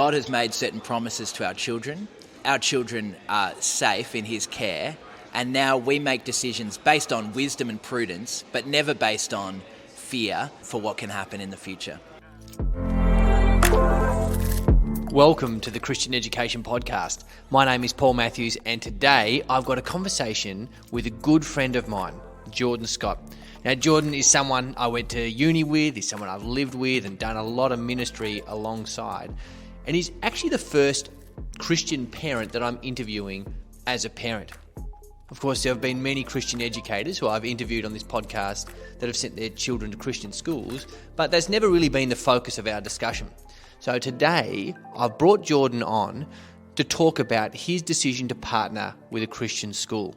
God has made certain promises to our children. Our children are safe in his care, and now we make decisions based on wisdom and prudence, but never based on fear for what can happen in the future. Welcome to the Christian Education Podcast. My name is Paul Matthews, and today I've got a conversation with a good friend of mine, Jordan Scott. Now, Jordan is someone I went to uni with, he's someone I've lived with and done a lot of ministry alongside. And he's actually the first Christian parent that I'm interviewing as a parent. Of course, there have been many Christian educators who I've interviewed on this podcast that have sent their children to Christian schools, but that's never really been the focus of our discussion. So today, I've brought Jordan on to talk about his decision to partner with a Christian school.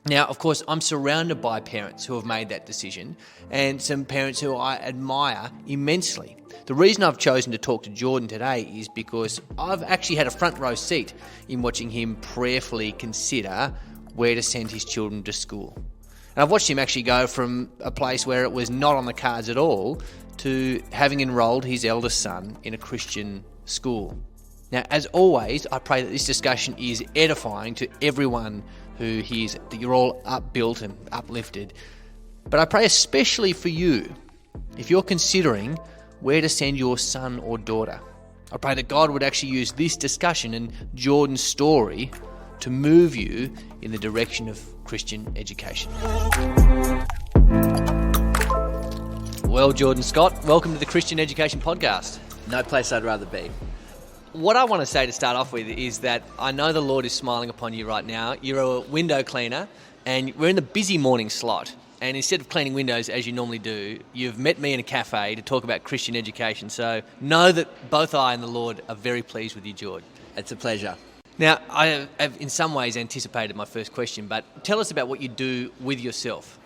Now, of course, I'm surrounded by parents who have made that decision and some parents who I admire immensely. The reason I've chosen to talk to Jordan today is because I've actually had a front row seat in watching him prayerfully consider where to send his children to school. And I've watched him actually go from a place where it was not on the cards at all to having enrolled his eldest son in a Christian school. Now, as always, I pray that this discussion is edifying to everyone who hears it, that you're all upbuilt and uplifted. But I pray especially for you, if you're considering where to send your son or daughter. I pray that God would actually use this discussion and Jordan's story to move you in the direction of Christian education. Well, Jordan Scott, welcome to the Christian Education Podcast. No place I'd rather be. What I want to say to start off with is that I know the Lord is smiling upon you right now. You're a window cleaner and we're in the busy morning slot. And instead of cleaning windows as you normally do, you've met me in a cafe to talk about Christian education. So know that both I and the Lord are very pleased with you, Jordan. It's a pleasure. Now, I have in some ways anticipated my first question, but tell us about what you do with yourself.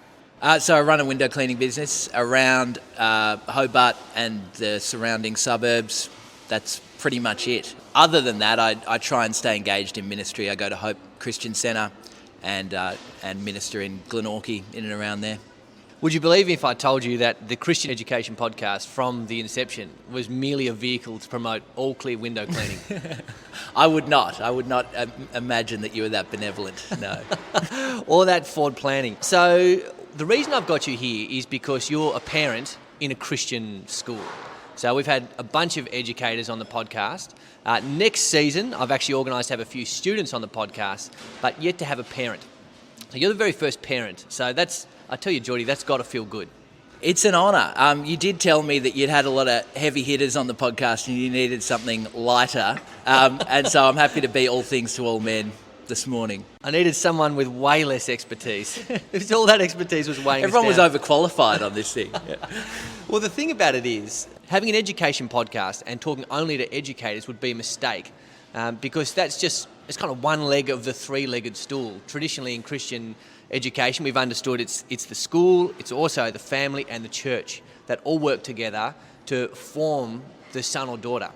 So I run a window cleaning business around Hobart and the surrounding suburbs. That's pretty much it. Other than that, I try and stay engaged in ministry. I go to Hope Christian Centre and minister in Glenorchy, in and around there. Would you believe me if I told you that the Christian Education Podcast from the inception was merely a vehicle to promote all clear window cleaning? I would not imagine that you were that benevolent, no. Or that forward planning. So the reason I've got you here is because you're a parent in a Christian school. So we've had a bunch of educators on the podcast. Next season, I've actually organised to have a few students on the podcast, but yet to have a parent. So you're the very first parent. So I tell you, Geordie, that's got to feel good. It's an honour. You did tell me that you'd had a lot of heavy hitters on the podcast and you needed something lighter. And so I'm happy to be all things to all men this morning. I needed someone with way less expertise. If all that expertise was weighing Everyone us down. was overqualified on this thing. Yeah. Well, the thing about it is, having an education podcast and talking only to educators would be a mistake because it's kind of one leg of the three-legged stool. Traditionally in Christian education, we've understood it's the school, it's also the family and the church that all work together to form the son or daughter.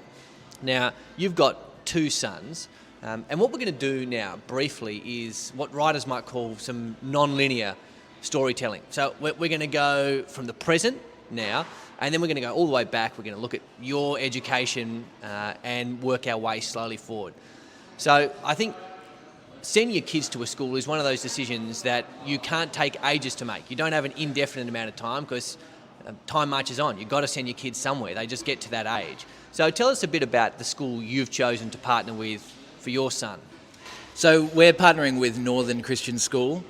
Now, you've got two sons, and what we're going to do now, briefly, is what writers might call some non-linear storytelling. So we're going to go from the present now, and then we're going to go all the way back. We're going to look at your education and work our way slowly forward. So I think sending your kids to a school is one of those decisions that you can't take ages to make. You don't have an indefinite amount of time because time marches on. You've got to send your kids somewhere. They just get to that age. So tell us a bit about the school you've chosen to partner with for your son. So we're partnering with Northern Christian School.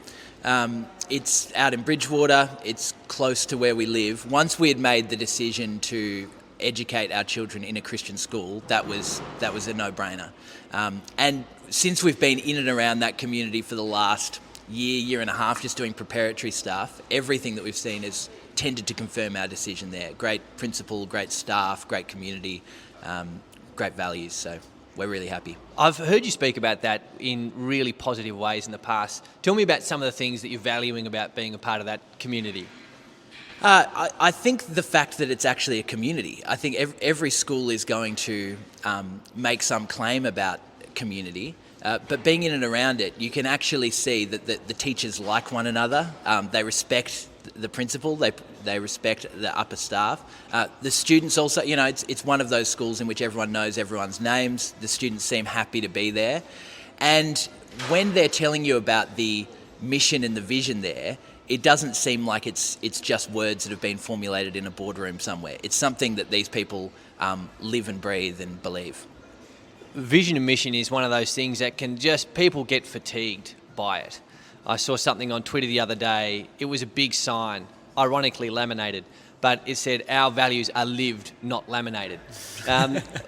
It's out in Bridgewater. It's close to where we live. Once we had made the decision to educate our children in a Christian school, that was a no-brainer. And since we've been in and around that community for the last year and a half, just doing preparatory stuff, everything that we've seen has tended to confirm our decision there. Great principal, great staff, great community, great values. So we're really happy. I've heard you speak about that in really positive ways in the past. Tell me about some of the things that you're valuing about being a part of that community. I think the fact that it's actually a community. I think every school is going to make some claim about community, but being in and around it, you can actually see that the teachers like one another. They respect the principal. They respect the upper staff. The students also, it's one of those schools in which everyone knows everyone's names. The students seem happy to be there. And when they're telling you about the mission and the vision there, it doesn't seem like it's just words that have been formulated in a boardroom somewhere. It's something that these people live and breathe and believe. Vision and mission is one of those things that people get fatigued by it. I saw something on Twitter the other day. It was a big sign, ironically laminated, but it said, "Our values are lived, not laminated,"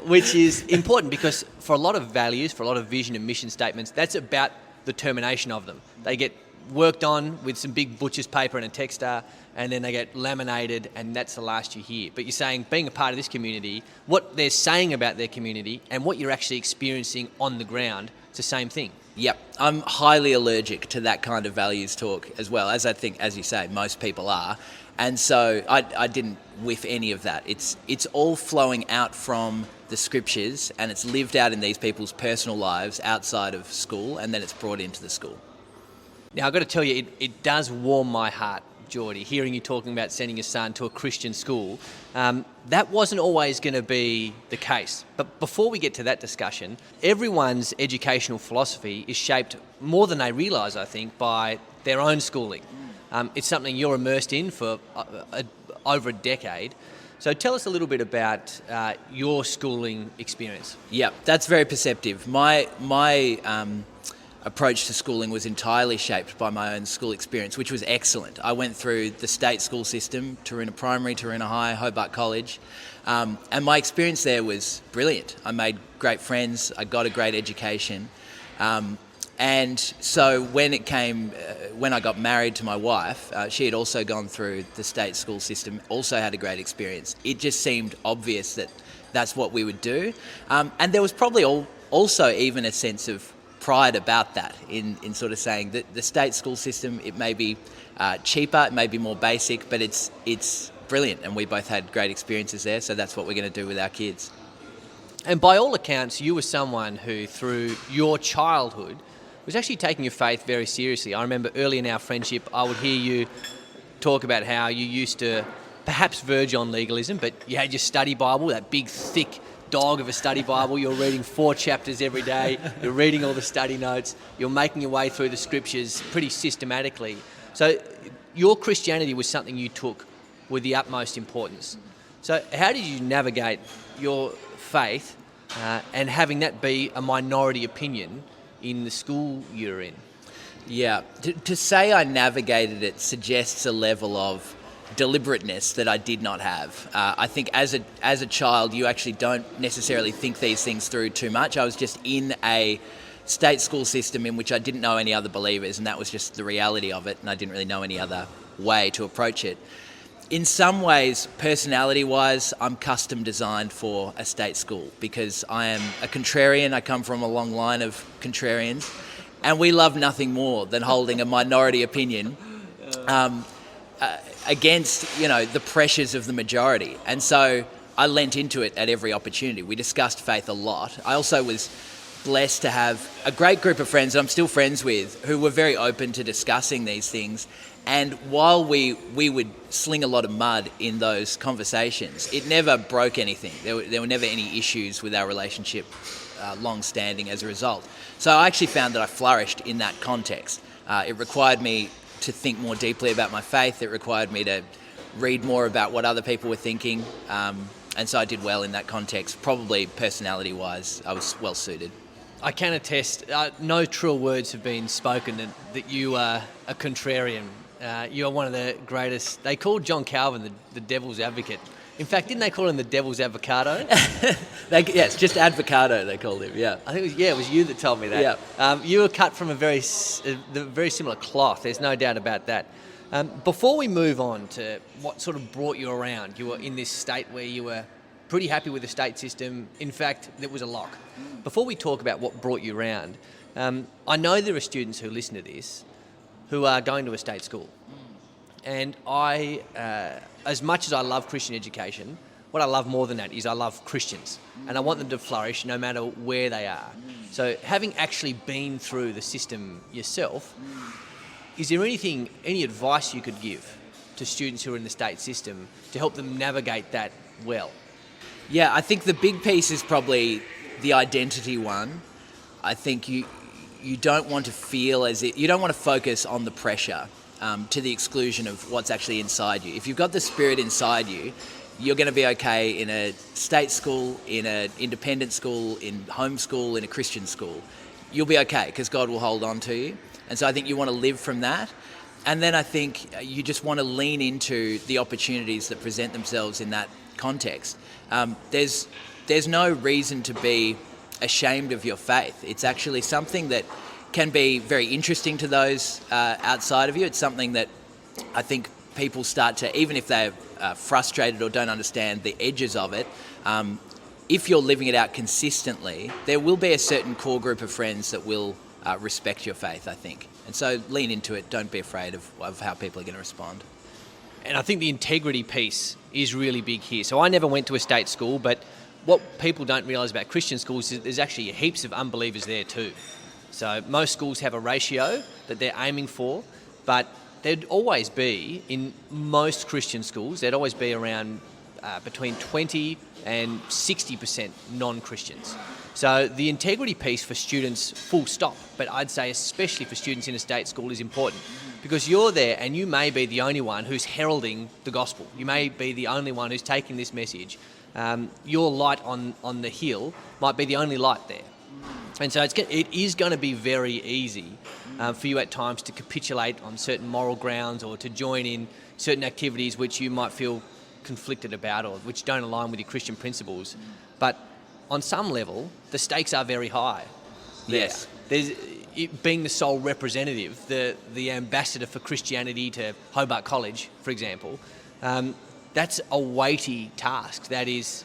which is important because for a lot of values, for a lot of vision and mission statements, that's about the termination of them. They get worked on with some big butcher's paper and a texter, and then they get laminated, and that's the last you hear. But you're saying, being a part of this community, what they're saying about their community and what you're actually experiencing on the ground, it's the same thing. Yep, I'm highly allergic to that kind of values talk as well, as I think, as you say, most people are. And so I didn't whiff any of that. It's all flowing out from the scriptures, and it's lived out in these people's personal lives outside of school, and then it's brought into the school. Now, I've got to tell you, it does warm my heart, Geordie, hearing you talking about sending your son to a Christian school. That wasn't always going to be the case. But before we get to that discussion, everyone's educational philosophy is shaped more than they realise, I think, by their own schooling. It's something you're immersed in for over a decade. So tell us a little bit about your schooling experience. Yeah, that's very perceptive. My approach to schooling was entirely shaped by my own school experience, which was excellent. I went through the state school system, Taroona Primary, Taroona High, Hobart College, and my experience there was brilliant. I made great friends, I got a great education, and so when I got married to my wife, she had also gone through the state school system, also had a great experience. It just seemed obvious that that's what we would do, and there was probably also even a sense of pride about that in sort of saying that the state school system, it may be cheaper, it may be more basic, but it's brilliant, and we both had great experiences there, so that's what we're going to do with our kids. And by all accounts, you were someone who, through your childhood, was actually taking your faith very seriously. I remember early in our friendship, I would hear you talk about how you used to perhaps verge on legalism, but you had your study Bible, that big, thick dog of a study Bible. You're reading 4 chapters every day. You're reading all the study notes. You're making your way through the scriptures pretty systematically. So your Christianity was something you took with the utmost importance. So how did you navigate your faith and having that be a minority opinion in the school you're in? Yeah, to say I navigated it suggests a level of deliberateness that I did not have. I think as a child, you actually don't necessarily think these things through too much. I was just in a state school system in which I didn't know any other believers, and that was just the reality of it, and I didn't really know any other way to approach it. In some ways, personality-wise, I'm custom designed for a state school because I am a contrarian. I come from a long line of contrarians, and we love nothing more than holding a minority opinion against, the pressures of the majority. And so I lent into it at every opportunity. We discussed faith a lot. I also was blessed to have a great group of friends that I'm still friends with who were very open to discussing these things. And while we would sling a lot of mud in those conversations, it never broke anything. There were never any issues with our relationship long-standing as a result. So I actually found that I flourished in that context. It required me to think more deeply about my faith. It required me to read more about what other people were thinking. And so I did well in that context. Probably personality-wise, I was well suited. I can attest, no truer words have been spoken that you are a contrarian. You are one of the greatest. They called John Calvin the devil's advocate. In fact, didn't they call him the devil's avocado? Yes, just avocado they called him, yeah. I think it was you that told me that. Yeah. You were cut from a very similar cloth, there's no doubt about that. Before we move on to what sort of brought you around, you were in this state where you were pretty happy with the state system. In fact, it was a lock. Before we talk about what brought you around, I know there are students who listen to this who are going to a state school. And I, as much as I love Christian education, what I love more than that is I love Christians. And I want them to flourish no matter where they are. So having actually been through the system yourself, is there any advice you could give to students who are in the state system to help them navigate that well? Yeah, I think the big piece is probably the identity one. I think you don't want to feel you don't want to focus on the pressure to the exclusion of what's actually inside you. If you've got the Spirit inside you, you're going to be okay in a state school, in an independent school, in homeschool, in a Christian school. You'll be okay because God will hold on to you. And so I think you want to live from that. And then I think you just want to lean into the opportunities that present themselves in that context. There's no reason to be ashamed of your faith. It's actually something that can be very interesting to those outside of you. It's something that I think people start to, even if they're frustrated or don't understand the edges of it, if you're living it out consistently, there will be a certain core group of friends that will respect your faith, I think. And so lean into it. Don't be afraid of how people are going to respond. And I think the integrity piece is really big here. So I never went to a state school, but what people don't realise about Christian schools is there's actually heaps of unbelievers there too. So most schools have a ratio that they're aiming for, but there'd always be, in most Christian schools, there'd always be around between 20 and 60% non-Christians. So the integrity piece for students, full stop, but I'd say especially for students in a state school is important because you're there and you may be the only one who's heralding the gospel. You may be the only one who's taking this message. Your light on the hill might be the only light there. And so it is going to be very easy for you at times to capitulate on certain moral grounds or to join in certain activities which you might feel conflicted about or which don't align with your Christian principles. But on some level, the stakes are very high. Yes. Being the sole representative, the ambassador for Christianity to Hobart College, for example, that's a weighty task that is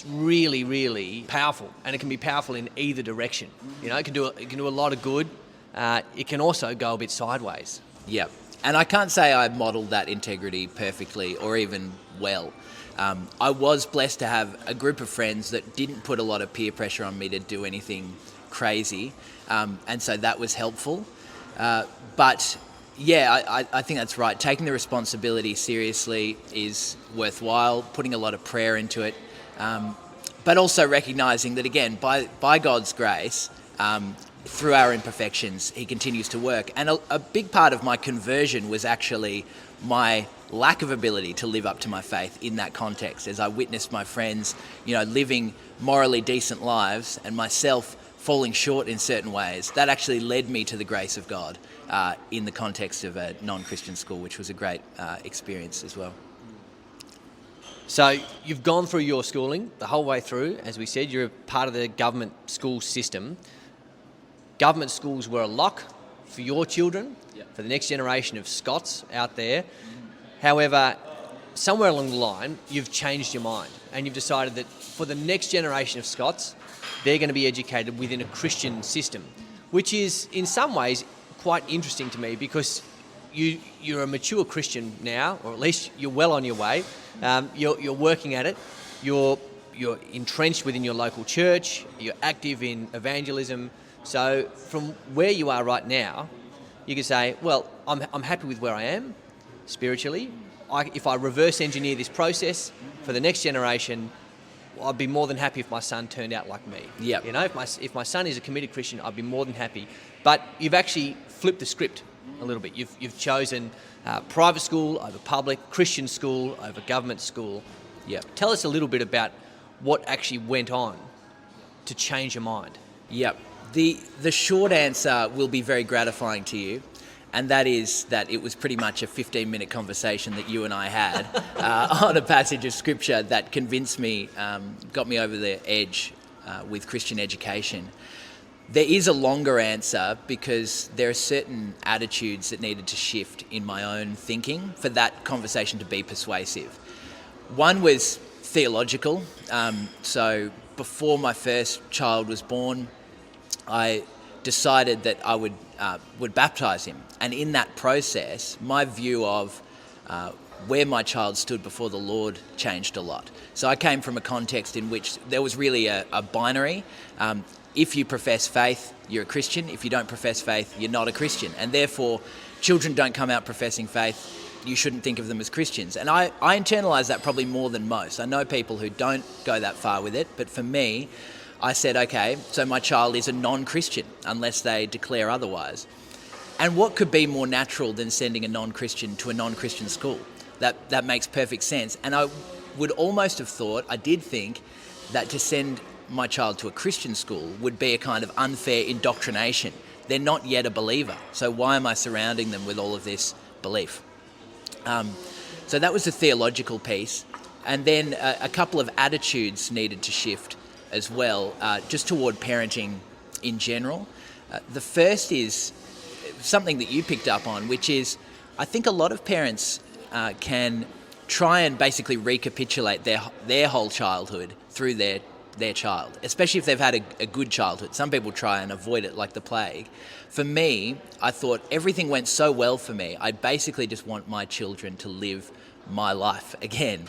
really, really powerful, and it can be powerful in either direction. You know, it can do a lot of good. It can also go a bit sideways. Yeah, and I can't say I modelled that integrity perfectly or even well. I was blessed to have a group of friends that didn't put a lot of peer pressure on me to do anything crazy, and so that was helpful. But yeah, I think that's right. Taking the responsibility seriously is worthwhile, putting a lot of prayer into it, but also recognising that, again, by God's grace, through our imperfections, he continues to work. And a big part of my conversion was actually my lack of ability to live up to my faith in that context, as I witnessed my friends, living morally decent lives and myself falling short in certain ways. That actually led me to the grace of God in the context of a non-Christian school, which was a great experience as well. So you've gone through your schooling the whole way through. As we said, you're a part of the government school system. Government schools were a lock for your children, for the next generation of Scots out there. However, somewhere along the line, you've changed your mind and you've decided that for the next generation of Scots, they're going to be educated within a Christian system, which is in some ways quite interesting to me because you're a mature Christian now, or at least you're well on your way. You're working at it. You're entrenched within your local church. You're active in evangelism. So from where you are right now, you can say, well, I'm happy with where I am spiritually. If I reverse engineer this process for the next generation, I'd be more than happy if my son turned out like me. Yeah. If my son is a committed Christian, I'd be more than happy. But you've actually flipped the script a little bit. You've chosen private school over public, Christian school over government school. Yeah. Tell us a little bit about what actually went on to change your mind. Yep. The short answer will be very gratifying to you, and that is that it was pretty much a 15-minute conversation that you and I had on a passage of Scripture that convinced me, got me over the edge with Christian education. There is a longer answer because there are certain attitudes that needed to shift in my own thinking for that conversation to be persuasive. One was theological. So before my first child was born, I decided that I would baptise him. And in that process, my view of where my child stood before the Lord changed a lot. So I came from a context in which there was really a binary. If you profess faith, you're a Christian. If you don't profess faith, you're not a Christian. And therefore, children don't come out professing faith. you shouldn't think of them as Christians. And I internalise that probably more than most. I know people who don't go that far with it, but for me, I said, okay, so my child is a non-Christian unless they declare otherwise. And what could be more natural than sending a non-Christian to a non-Christian school? That makes perfect sense. And I would almost have thought, I did think, that to send my child to a Christian school would be a kind of unfair indoctrination. They're not yet a believer, so why am I surrounding them with all of this belief? So that was the theological piece. And then a couple of attitudes needed to shift as well, just toward parenting in general. The first is something that you picked up on, which is I think a lot of parents can try and basically recapitulate their whole childhood through their child, especially if they've had a good childhood. Some people try and avoid it like the plague. For me, I thought everything went so well for me, I basically just want my children to live my life again.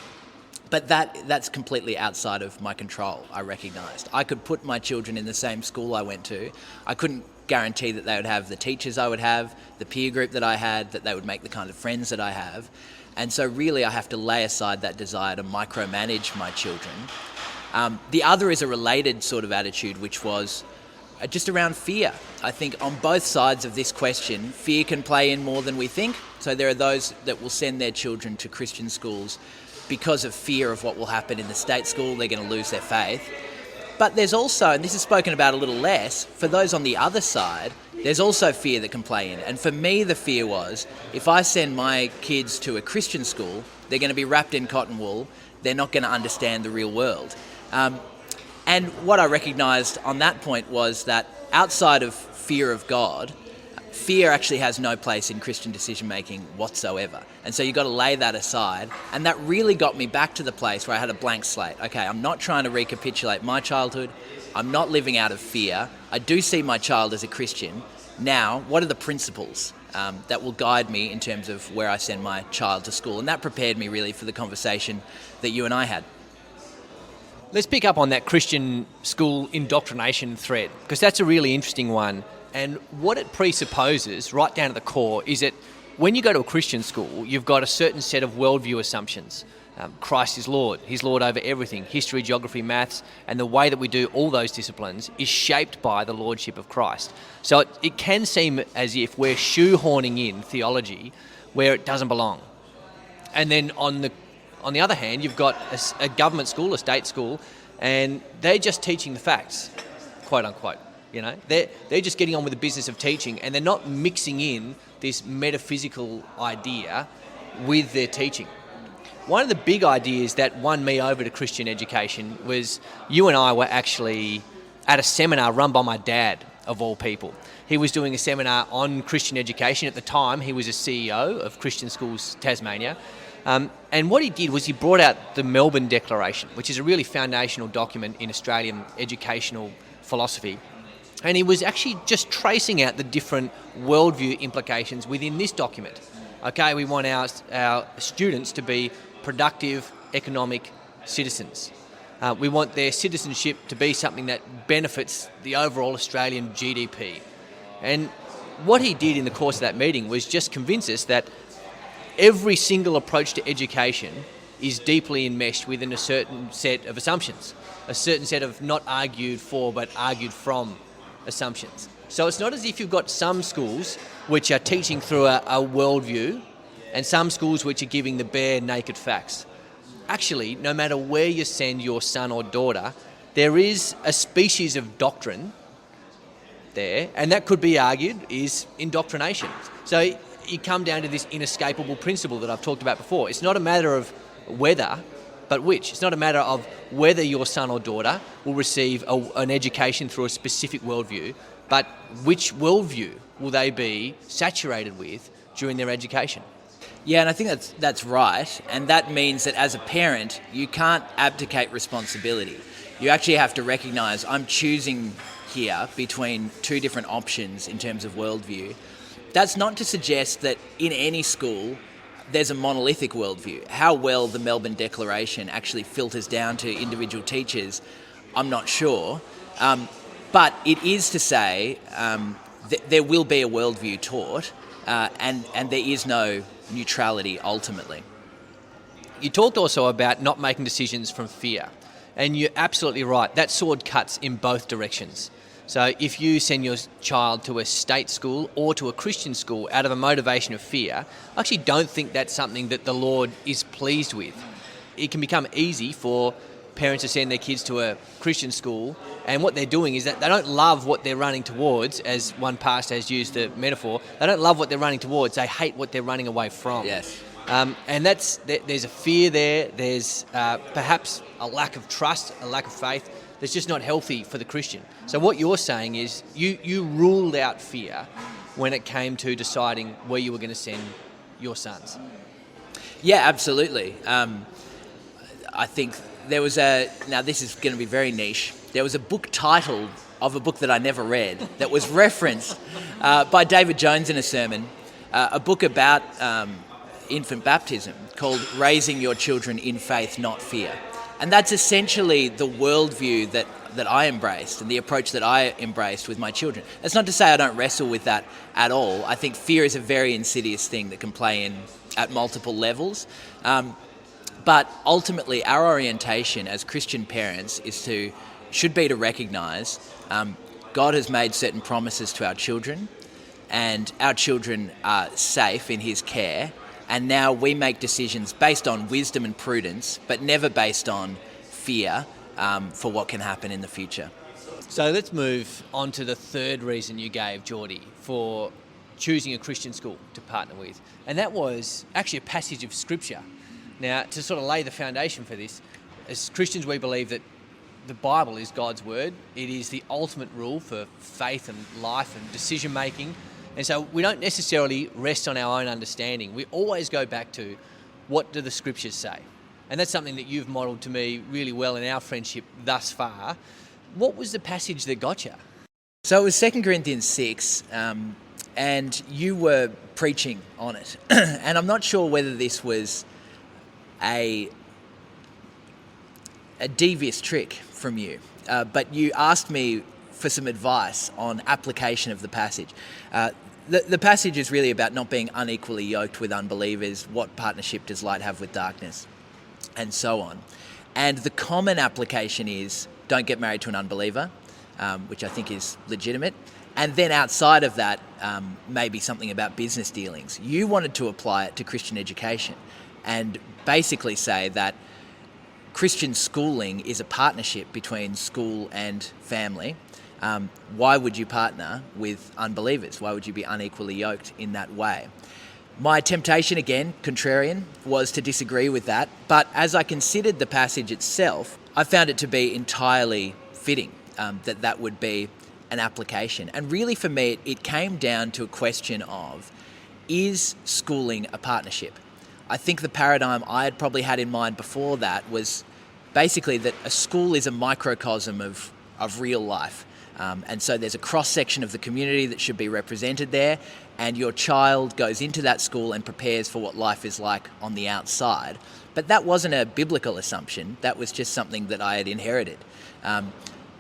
But that's completely outside of my control, I recognised. I could put my children in the same school I went to. I couldn't guarantee that they would have the teachers I would have, the peer group that I had, that they would make the kind of friends that I have. And so really I have to lay aside that desire to micromanage my children. The other is a related sort of attitude, which was just around fear. I think on both sides of this question, fear can play in more than we think. So there are those that will send their children to Christian schools because of fear of what will happen in the state school. They're going to lose their faith. But there's also, and this is spoken about a little less, for those on the other side, there's also fear that can play in. And for me, the fear was, if I send my kids to a Christian school, they're going to be wrapped in cotton wool. They're not going to understand the real world. And what I recognised on that point was that outside of fear of God, fear actually has no place in Christian decision-making whatsoever. And so you've got to lay that aside. And that really got me back to the place where I had a blank slate. Okay, I'm not trying to recapitulate my childhood. I'm not living out of fear. I do see my child as a Christian. Now, what are the principles that will guide me in terms of where I send my child to school? And that prepared me really for the conversation that you and I had. Let's pick up on that Christian school indoctrination thread, because that's a really interesting one. And what it presupposes, right down to the core, is that when you go to a Christian school, you've got a certain set of worldview assumptions. Christ is Lord. He's Lord over everything. History, geography, maths, and the way that we do all those disciplines is shaped by the Lordship of Christ. So it can seem as if we're shoehorning in theology where it doesn't belong. And then on the other hand, you've got a government school, a state school, and they're just teaching the facts, quote unquote. You know, they're just getting on with the business of teaching, and they're not mixing in this metaphysical idea with their teaching. One of the big ideas that won me over to Christian education was you and I were actually at a seminar run by my dad, of all people. He was doing a seminar on Christian education. At the time, he was a CEO of Christian Schools Tasmania. And what he did was he brought out the Melbourne Declaration, which is a really foundational document in Australian educational philosophy. And he was actually just tracing out the different worldview implications within this document. Okay, we want our students to be productive economic citizens. We want their citizenship to be something that benefits the overall Australian GDP. And what he did in the course of that meeting was just convince us that every single approach to education is deeply enmeshed within a certain set of assumptions, a certain set of not argued for but argued from assumptions. So it's not as if you've got some schools which are teaching through a worldview and some schools which are giving the bare naked facts. Actually, no matter where you send your son or daughter, there is a species of doctrine there, and that could be argued is indoctrination. So you come down to this inescapable principle that I've talked about before. It's not a matter of whether, but which. It's not a matter of whether your son or daughter will receive an education through a specific worldview, but which worldview will they be saturated with during their education. Yeah, and I think that's right. And that means that as a parent, you can't abdicate responsibility. You actually have to recognise I'm choosing here between two different options in terms of worldview. That's not to suggest that in any school there's a monolithic worldview. How well the Melbourne Declaration actually filters down to individual teachers, I'm not sure. But it is to say that there will be a worldview taught, and there is no neutrality ultimately. You talked also about not making decisions from fear. And you're absolutely right. That sword cuts in both directions. So if you send your child to a state school or to a Christian school out of a motivation of fear, I actually don't think that's something that the Lord is pleased with. It can become easy for parents to send their kids to a Christian school, and what they're doing is that they don't love what they're running towards, as one pastor has used the metaphor. They don't love what they're running towards. They hate what they're running away from. Yes. And there's a fear there. There's perhaps a lack of trust, a lack of faith that's just not healthy for the Christian. So what you're saying is you ruled out fear when it came to deciding where you were going to send your sons. Yeah, absolutely. I think there was now this is going to be very niche, there was a book title of a book that I never read that was referenced by David Jones in a sermon, a book about infant baptism called Raising Your Children in Faith, Not Fear. And that's essentially the worldview that I embraced and the approach that I embraced with my children. That's not to say I don't wrestle with that at all. I think fear is a very insidious thing that can play in at multiple levels. But ultimately, our orientation as Christian parents should be to recognise God has made certain promises to our children, and our children are safe in His care. And now we make decisions based on wisdom and prudence, but never based on fear for what can happen in the future. So let's move on to the third reason you gave, Geordie, for choosing a Christian school to partner with. And that was actually a passage of Scripture. Now, to sort of lay the foundation for this, as Christians we believe that the Bible is God's word. It is the ultimate rule for faith and life and decision making. And so we don't necessarily rest on our own understanding. We always go back to, what do the Scriptures say? And that's something that you've modelled to me really well in our friendship thus far. What was the passage that got you? So it was 2 Corinthians 6, and you were preaching on it. And I'm not sure whether this was a devious trick from you, but you asked me for some advice on application of the passage. The passage is really about not being unequally yoked with unbelievers. What partnership does light have with darkness? And so on. And the common application is, don't get married to an unbeliever, which I think is legitimate. And then outside of that, maybe something about business dealings. You wanted to apply it to Christian education and basically say that Christian schooling is a partnership between school and family. Why would you partner with unbelievers? Why would you be unequally yoked in that way? My temptation, again, contrarian, was to disagree with that. But as I considered the passage itself, I found it to be entirely fitting that would be an application. And really for me, it came down to a question of, is schooling a partnership? I think the paradigm I had probably had in mind before that was basically that a school is a microcosm of real life. And so there's a cross-section of the community that should be represented there, and your child goes into that school and prepares for what life is like on the outside. But that wasn't a biblical assumption. That was just something that I had inherited.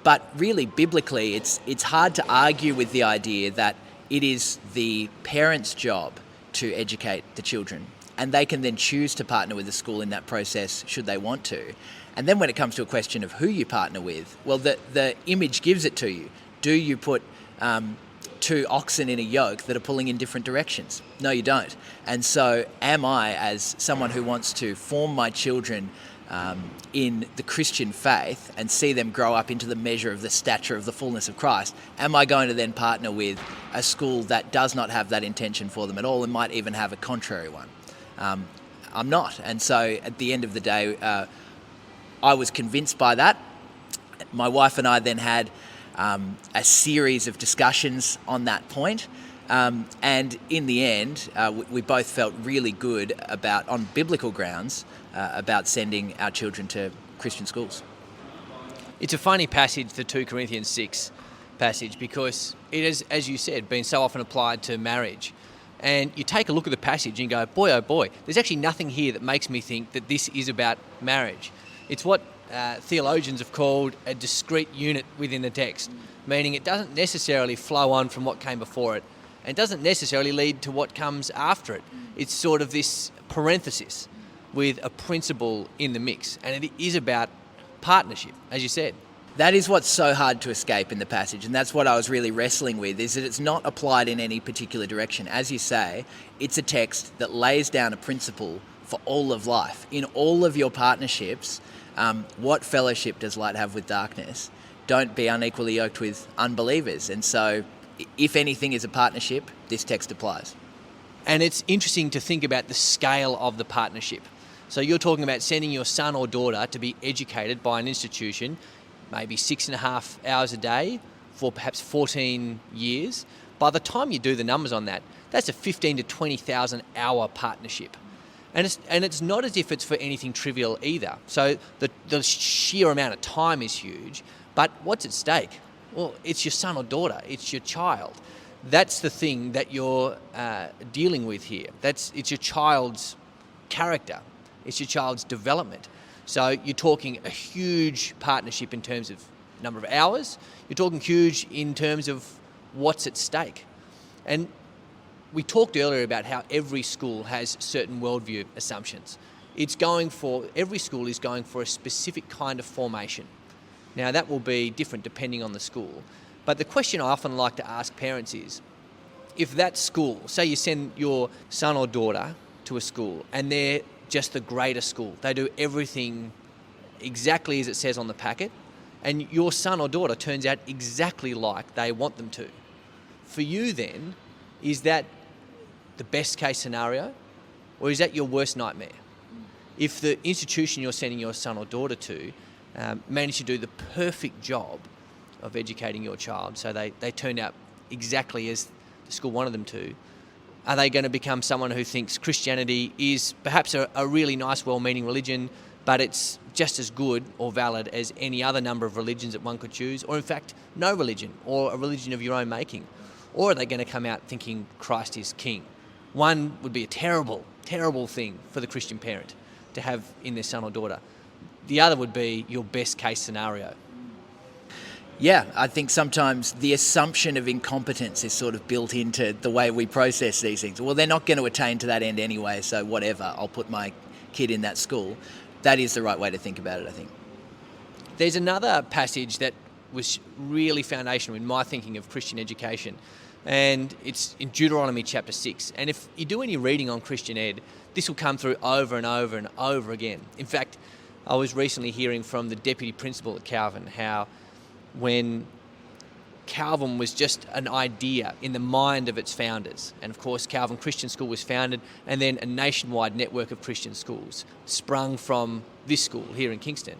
But really, biblically, it's hard to argue with the idea that it is the parents' job to educate the children, and they can then choose to partner with the school in that process should they want to. And then when it comes to a question of who you partner with, well, the image gives it to you. Do you put two oxen in a yoke that are pulling in different directions? No, you don't. And so am I, as someone who wants to form my children in the Christian faith and see them grow up into the measure of the stature of the fullness of Christ, am I going to then partner with a school that does not have that intention for them at all and might even have a contrary one? I'm not. And so at the end of the day, I was convinced by that. My wife and I then had a series of discussions on that point. And in the end, we both felt really good about, on biblical grounds, about sending our children to Christian schools. It's a funny passage, the 2 Corinthians 6 passage, because it has, as you said, been so often applied to marriage. And you take a look at the passage and go, boy, oh boy, there's actually nothing here that makes me think that this is about marriage. It's what theologians have called a discrete unit within the text, meaning it doesn't necessarily flow on from what came before it. and it doesn't necessarily lead to what comes after it. It's sort of this parenthesis with a principle in the mix, and it is about partnership, as you said. That is what's so hard to escape in the passage, and that's what I was really wrestling with, is that it's not applied in any particular direction. As you say, it's a text that lays down a principle for all of life. In all of your partnerships, what fellowship does light have with darkness? Don't be unequally yoked with unbelievers. And so, if anything is a partnership, this text applies. And it's interesting to think about the scale of the partnership. So you're talking about sending your son or daughter to be educated by an institution, maybe 6.5 hours a day for perhaps 14 years. By the time you do the numbers on that, that's a 15 to 20,000 hour partnership. And it's not as if it's for anything trivial either. So the sheer amount of time is huge, but what's at stake? Well, it's your son or daughter, it's your child. That's the thing that you're dealing with here. It's your child's character, it's your child's development. So you're talking a huge partnership in terms of number of hours. You're talking huge in terms of what's at stake. And we talked earlier about how every school has certain worldview assumptions. Every school is going for a specific kind of formation. Now that will be different depending on the school. But the question I often like to ask parents is, if that school, say you send your son or daughter to a school and they're just the greater school, they do everything exactly as it says on the packet, and your son or daughter turns out exactly like they want them to. For you then, is that the best case scenario, or is that your worst nightmare? If the institution you're sending your son or daughter to managed to do the perfect job of educating your child, so they turned out exactly as the school wanted them to, are they going to become someone who thinks Christianity is perhaps a really nice, well-meaning religion, but it's just as good or valid as any other number of religions that one could choose, or in fact, no religion, or a religion of your own making? Or are they going to come out thinking Christ is king? One would be a terrible, terrible thing for the Christian parent to have in their son or daughter. The other would be your best case scenario. Yeah, I think sometimes the assumption of incompetence is sort of built into the way we process these things. Well, they're not going to attain to that end anyway, so whatever, I'll put my kid in that school. That is the right way to think about it, I think. There's another passage that was really foundational in my thinking of Christian education, and it's in Deuteronomy chapter 6. And if you do any reading on Christian ed, this will come through over and over and over again. In fact, I was recently hearing from the deputy principal at Calvin how when Calvin was just an idea in the mind of its founders, and of course Calvin Christian School was founded, and then a nationwide network of Christian schools sprung from this school here in Kingston.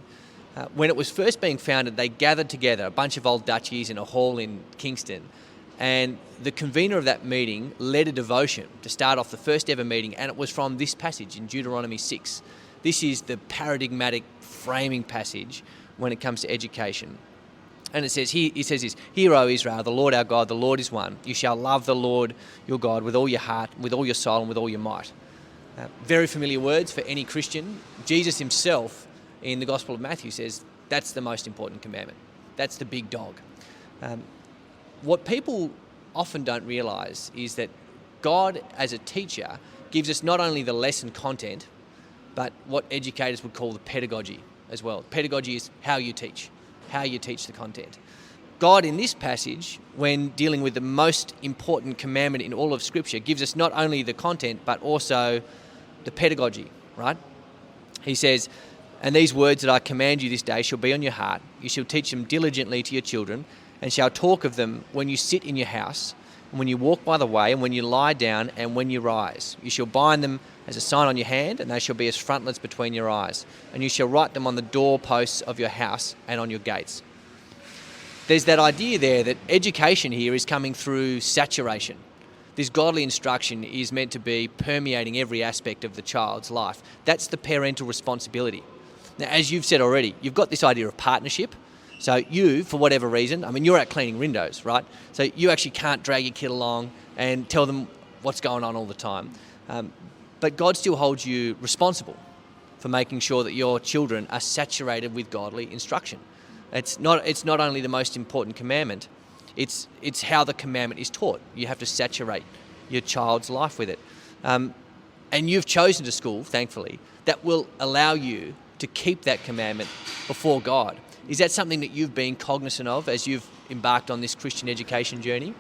When it was first being founded, they gathered together, a bunch of old Dutchies in a hall in Kingston, and the convener of that meeting led a devotion to start off the first ever meeting, and it was from this passage in Deuteronomy 6. This is the paradigmatic framing passage when it comes to education. And it says this, "Hear, O Israel, the Lord our God, the Lord is one. You shall love the Lord your God with all your heart, with all your soul, and with all your might." Very familiar words for any Christian. Jesus himself in the Gospel of Matthew says that's the most important commandment. That's the big dog. What people often don't realise is that God, as a teacher, gives us not only the lesson content, but what educators would call the pedagogy as well. Pedagogy is how you teach the content. God, in this passage, when dealing with the most important commandment in all of Scripture, gives us not only the content, but also the pedagogy, right? He says, "And these words that I command you this day shall be on your heart. You shall teach them diligently to your children, and shall talk of them when you sit in your house, and when you walk by the way, and when you lie down, and when you rise. You shall bind them as a sign on your hand, and they shall be as frontlets between your eyes. And you shall write them on the doorposts of your house and on your gates." There's that idea there that education here is coming through saturation. This godly instruction is meant to be permeating every aspect of the child's life. That's the parental responsibility. Now, as you've said already, you've got this idea of partnership. So you, for whatever reason, you're out cleaning windows, right? So you actually can't drag your kid along and tell them what's going on all the time. But God still holds you responsible for making sure that your children are saturated with godly instruction. It's not only the most important commandment, It's how the commandment is taught. You have to saturate your child's life with it. And you've chosen a school, thankfully, that will allow you to keep that commandment before God. Is that something that you've been cognizant of as you've embarked on this Christian education journey?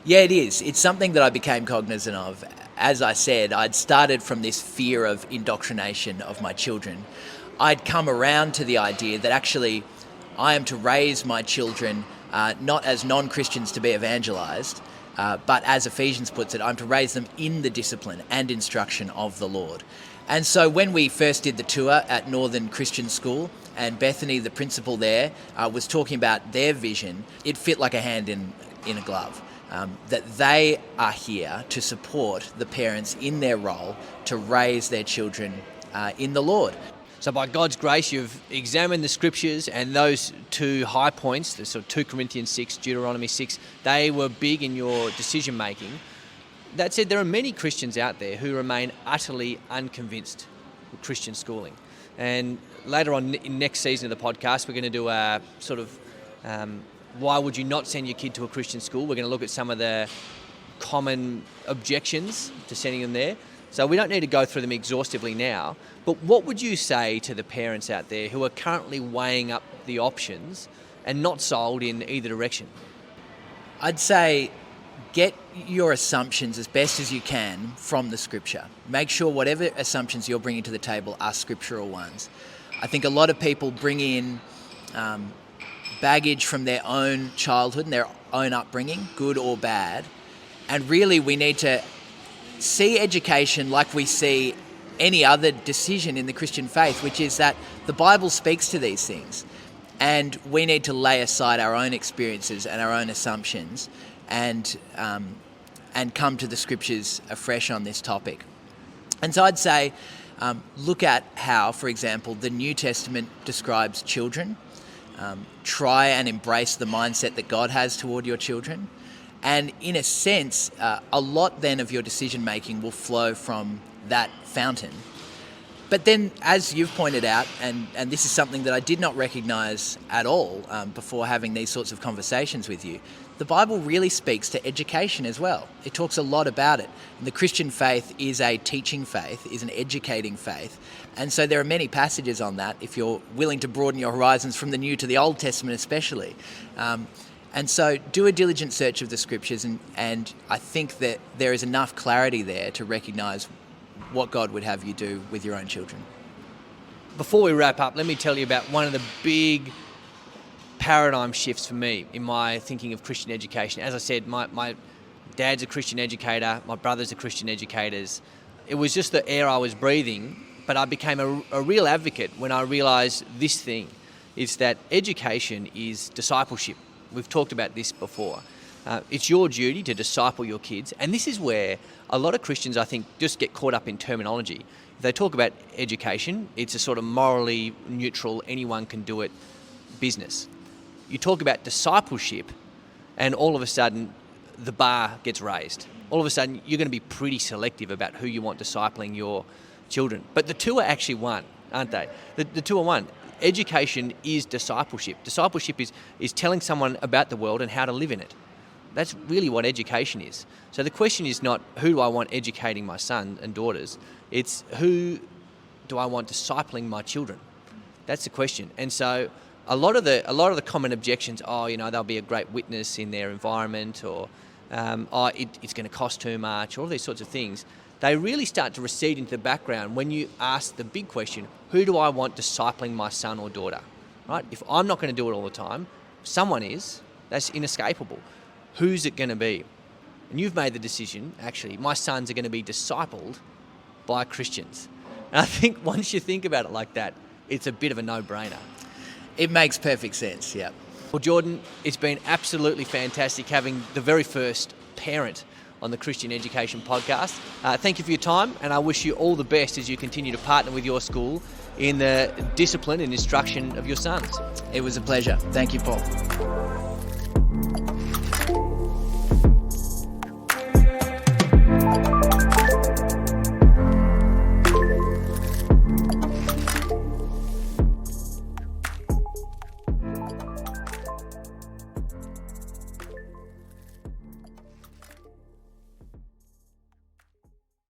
Yeah, it is. It's something that I became cognizant of. As I said, I'd started from this fear of indoctrination of my children. I'd come around to the idea that actually I am to raise my children not as non-Christians to be evangelized, but as Ephesians puts it, I'm to raise them in the discipline and instruction of the Lord. And so when we first did the tour at Northern Christian School, and Bethany, the principal there, was talking about their vision, it fit like a hand in a glove. That they are here to support the parents in their role to raise their children in the Lord. So by God's grace, you've examined the scriptures, and those two high points, the sort of 2 Corinthians 6, Deuteronomy 6, they were big in your decision making. That said, there are many Christians out there who remain utterly unconvinced with Christian schooling. And later on in next season of the podcast, we're going to do a sort of why would you not send your kid to a Christian school? We're going to look at some of the common objections to sending them there. So we don't need to go through them exhaustively now. But what would you say to the parents out there who are currently weighing up the options and not sold in either direction? I'd say get your assumptions as best as you can from the scripture. Make sure whatever assumptions you're bringing to the table are scriptural ones. I think a lot of people bring in baggage from their own childhood and their own upbringing, good or bad. And really we need to see education like we see any other decision in the Christian faith, which is that the Bible speaks to these things. And we need to lay aside our own experiences and our own assumptions and come to the scriptures afresh on this topic. And so I'd say look at how, for example, the New Testament describes children. Try and embrace the mindset that God has toward your children. And in a sense, a lot then of your decision making will flow from that fountain. But then, as you've pointed out, and this is something that I did not recognize at all before having these sorts of conversations with you, the Bible really speaks to education as well. It talks a lot about it. And the Christian faith is a teaching faith, is an educating faith. And so there are many passages on that, if you're willing to broaden your horizons from the New to the Old Testament especially. And so do a diligent search of the scriptures, and I think that there is enough clarity there to recognize what God would have you do with your own children. Before we wrap up, let me tell you about one of the big paradigm shifts for me in my thinking of Christian education. As I said, my dad's a Christian educator, my brothers are Christian educators. It was just the air I was breathing, but I became a real advocate when I realised this thing, is that education is discipleship. We've talked about this before. It's your duty to disciple your kids, and this is where a lot of Christians, I think, just get caught up in terminology. If they talk about education, it's a sort of morally neutral, anyone can do it business. You talk about discipleship, and all of a sudden, the bar gets raised. All of a sudden, you're going to be pretty selective about who you want discipling your children. But the two are actually one, aren't they? The two are one. Education is discipleship. Discipleship is telling someone about the world and how to live in it. That's really what education is. So the question is not who do I want educating my son and daughters, it's who do I want discipling my children. That's the question. And so a lot of the common objections, they'll be a great witness in their environment, or it's going to cost too much, all these sorts of things. They really start to recede into the background when you ask the big question, who do I want discipling my son or daughter? Right? If I'm not going to do it all the time, someone is. That's inescapable. Who's it going to be? And you've made the decision, actually, my sons are going to be discipled by Christians. And I think once you think about it like that, it's a bit of a no-brainer. It makes perfect sense, yeah. Well, Jordan, it's been absolutely fantastic having the very first parent on the Christian Education Podcast. Thank you for your time, and I wish you all the best as you continue to partner with your school in the discipline and instruction of your sons. It was a pleasure. Thank you, Paul.